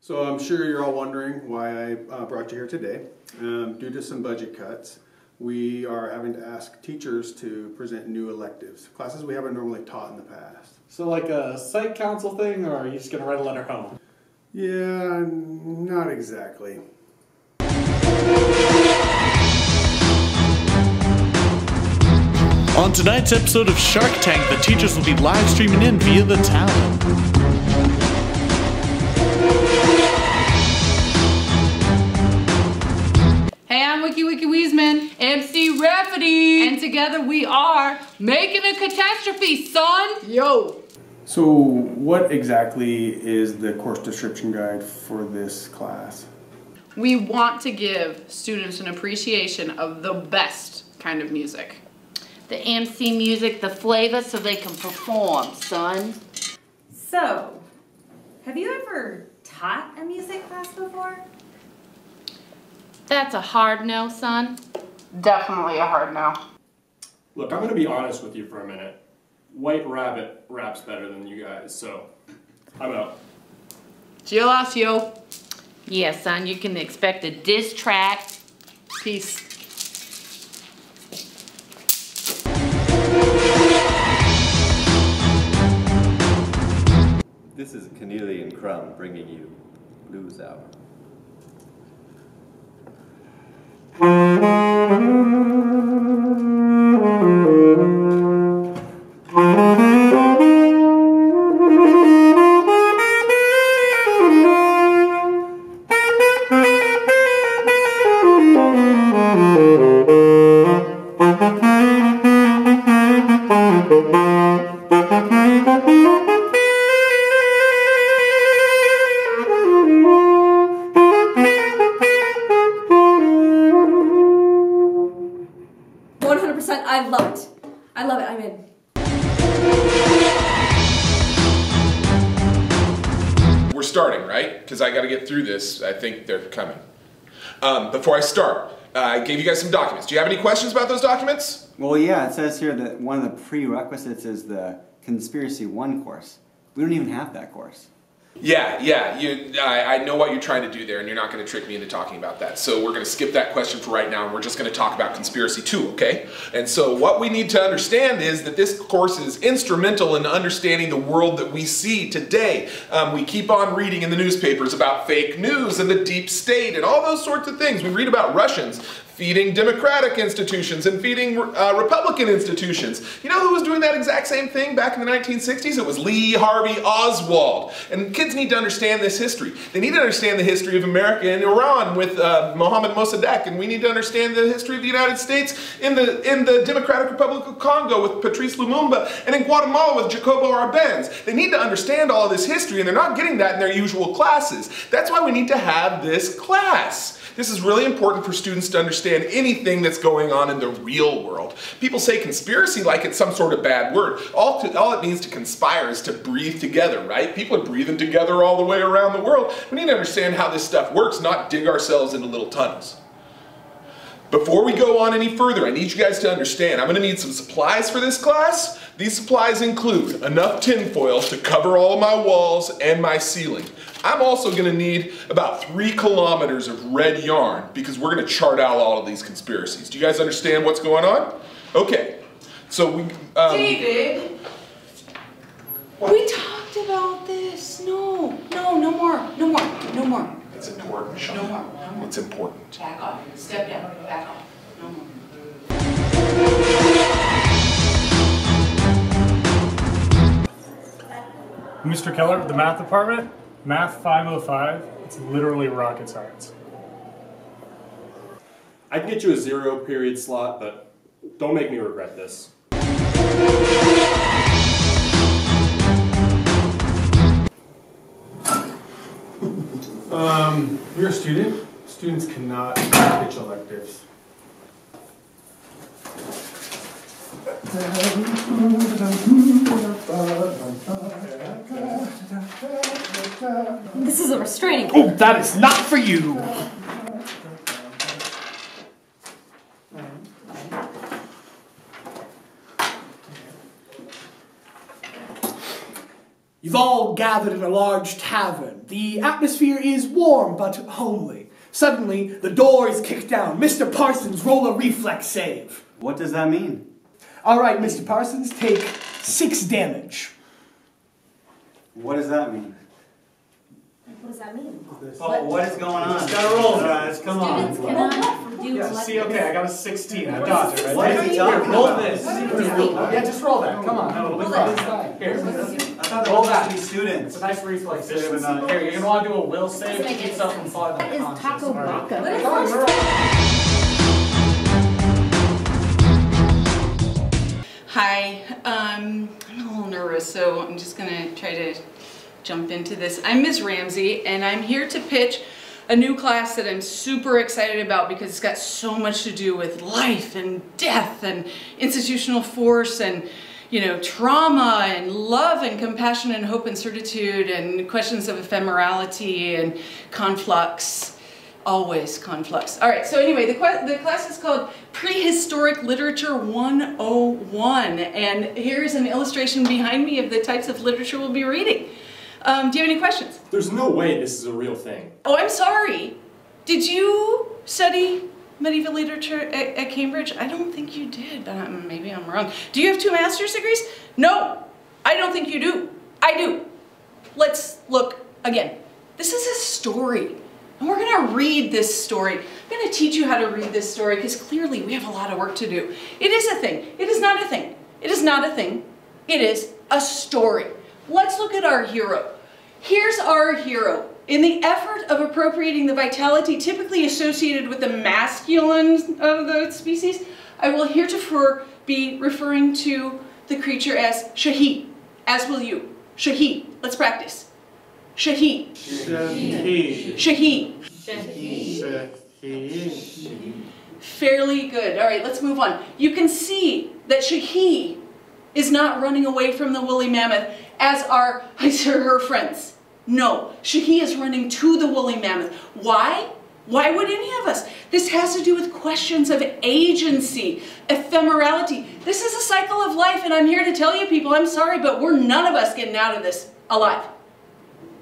So I'm sure you're all wondering why I brought you here today. Due to some budget cuts, we are having to ask teachers to present new electives, classes we haven't normally taught in the past. So like a site council thing, or are you just going to write a letter home? Yeah, not exactly. On tonight's episode of Shark Tank, the teachers will be live streaming in via the talent. Hey, I'm Wiki Wiesman, MC Rafferty, and together we are making a catastrophe, son! Yo! So what exactly is the course description guide for this class? We want to give students an appreciation of the best kind of music. The MC music, the flavor, so they can perform, son. So, have you ever taught a music class before? That's a hard no, son. Definitely a hard no. Look, I'm going to be honest with you for a minute. White Rabbit raps better than you guys, so I'm out. Giolacio. Yeah, son, you can expect a diss track. Peace. This is Keneally and Crumb bringing you Blues Hour. I love it. I love it. I'm in. We're starting, right? Because I got to get through this. I think they're coming. Before I start, I gave you guys some documents. Do you have any questions about those documents? Well, yeah, it says here that one of the prerequisites is the Conspiracy 1 course. We don't even have that course. Yeah, I know what you're trying to do there, and you're not going to trick me into talking about that. So we're going to skip that question for right now, and we're just going to talk about Conspiracy 2, okay? And so what we need to understand is that this course is instrumental in understanding the world that we see today. We keep on reading in the newspapers about fake news and the deep state and all those sorts of things. We read about Russians feeding Democratic institutions and feeding Republican institutions. You know who was doing that exact same thing back in the 1960s? It was Lee Harvey Oswald. And kids need to understand this history. They need to understand the history of America and Iran with Mohammad Mossadegh, and we need to understand the history of the United States in the Democratic Republic of Congo with Patrice Lumumba, and in Guatemala with Jacobo Arbenz. They need to understand all of this history, and they're not getting that in their usual classes. That's why we need to have this class. This is really important for students to understand anything that's going on in the real world. People say conspiracy like it's some sort of bad word. All it means to conspire is to breathe together, right? People are breathing together all the way around the world. We need to understand how this stuff works, not dig ourselves into little tunnels. Before we go on any further, I need you guys to understand, I'm going to need some supplies for this class. These supplies include enough tinfoil to cover all of my walls and my ceiling. I'm also going to need about 3 kilometers of red yarn because we're going to chart out all of these conspiracies. Do you guys understand what's going on? Okay. So we... David! We talked about this. No more. It's important, Sean. No more. It's important. Back off. Step down. Back off. No more. Mr. Keller, the math department, Math 505, it's literally rocket science. I can get you a 0 period slot, but don't make me regret this. You're a student. Students cannot pitch electives. This is a restraining Oh, that is not for you! You've all gathered in a large tavern. The atmosphere is warm but homely. Suddenly, the door is kicked down. Mr. Parsons, roll a reflex save. What does that mean? All right, Mr. Parsons, take 6 damage. What does that mean? What does that mean? Oh, what is going on? Just gotta roll, guys. Come on. Students cannot do Yeah, see, okay, I got a 16. I dodged it, right? What are you Here, talking roll about? this. Yeah, just roll that. Come on. No, it'll be fine. Here. I thought they Roll were that. supposed to be students. It's a nice reflex save. Here, you're gonna want to do a will save to keep yourself from falling That is unconscious. taco All right. baka. Hi, I'm a little nervous, so I'm just gonna try to jump into this. I'm Ms. Ramsey, and I'm here to pitch a new class that I'm super excited about because it's got so much to do with life and death and institutional force and, you know, trauma and love and compassion and hope and certitude and questions of ephemerality and conflux. Always conflux. All right, so anyway, the class is called Prehistoric Literature 101, and here's an illustration behind me of the types of literature we'll be reading. Do you have any questions? There's no way this is a real thing. Oh, I'm sorry. Did you study medieval literature at Cambridge? I don't think you did, but maybe I'm wrong. Do you have 2 master's degrees? No, I don't think you do. I do. Let's look again. This is a story. And we're going to read this story. I'm going to teach you how to read this story because clearly we have a lot of work to do. It is a thing. It is not a thing. It is not a thing. It is a story. Let's look at our hero. Here's our hero. In the effort of appropriating the vitality typically associated with the masculine of the species, I will heretofore be referring to the creature as Shahi, as will you. Shahi. Let's practice. Shahi. Shahi. Shahi. Shahi. Fairly good. All right, let's move on. You can see that Shahi is not running away from the woolly mammoth, as are her friends. No, Shahi is running to the woolly mammoth. Why? Why would any of us? This has to do with questions of agency, ephemerality. This is a cycle of life, and I'm here to tell you people, I'm sorry, but we're none of us getting out of this alive.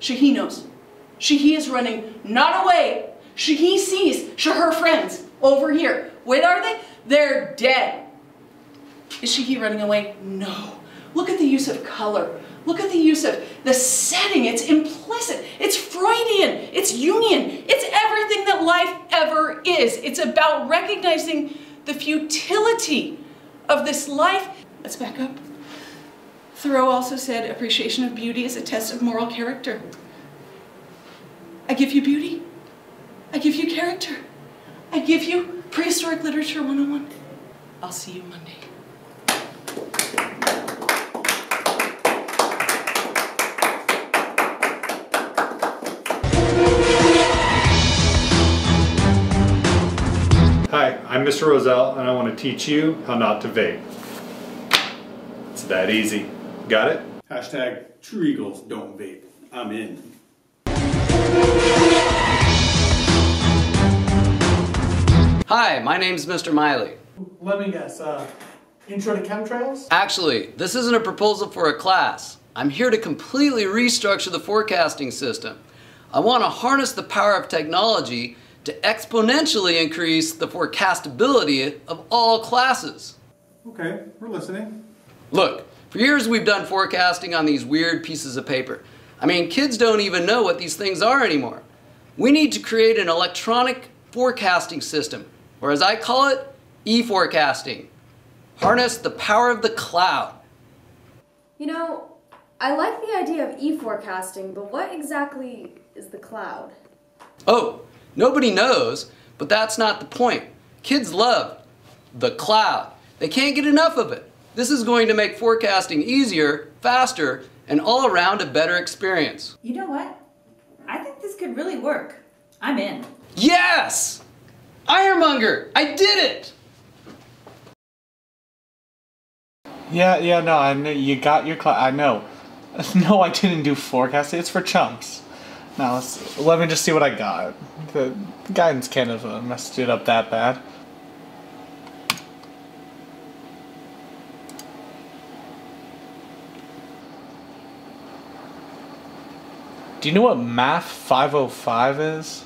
Shahi knows. Shahi is running not away. Shahi sees her friends over here. Where are they? They're dead. Is Shahi running away? No. Look at the use of color. Look at the use of the setting. It's implicit. It's Freudian. It's Jungian. It's everything that life ever is. It's about recognizing the futility of this life. Let's back up. Thoreau also said, appreciation of beauty is a test of moral character. I give you beauty. I give you character. I give you Prehistoric Literature 101. I'll see you Monday. Hi, I'm Mr. Roselle, and I want to teach you how not to vape. It's that easy. Got it? Hashtag True Eagles don't vape. I'm in. Hi, my name's Mr. Miley. Let me guess, intro to chemtrails? Actually, this isn't a proposal for a class. I'm here to completely restructure the forecasting system. I want to harness the power of technology to exponentially increase the forecastability of all classes. Okay, we're listening. Look, for years we've done forecasting on these weird pieces of paper. I mean, kids don't even know what these things are anymore. We need to create an electronic forecasting system, or as I call it, e-forecasting. Harness the power of the cloud. You know, I like the idea of e-forecasting, but what exactly is the cloud? Oh, nobody knows, but that's not the point. Kids love the cloud. They can't get enough of it. This is going to make forecasting easier, faster, and all around a better experience. You know what? I think this could really work. I'm in. Yes! Ironmonger! I did it! Yeah, no, I know you got your class. I know. No, I didn't do forecasting. It's for chumps. Now, let me just see what I got. The guidance can't have messed it up that bad. Do you know what Math 505 is?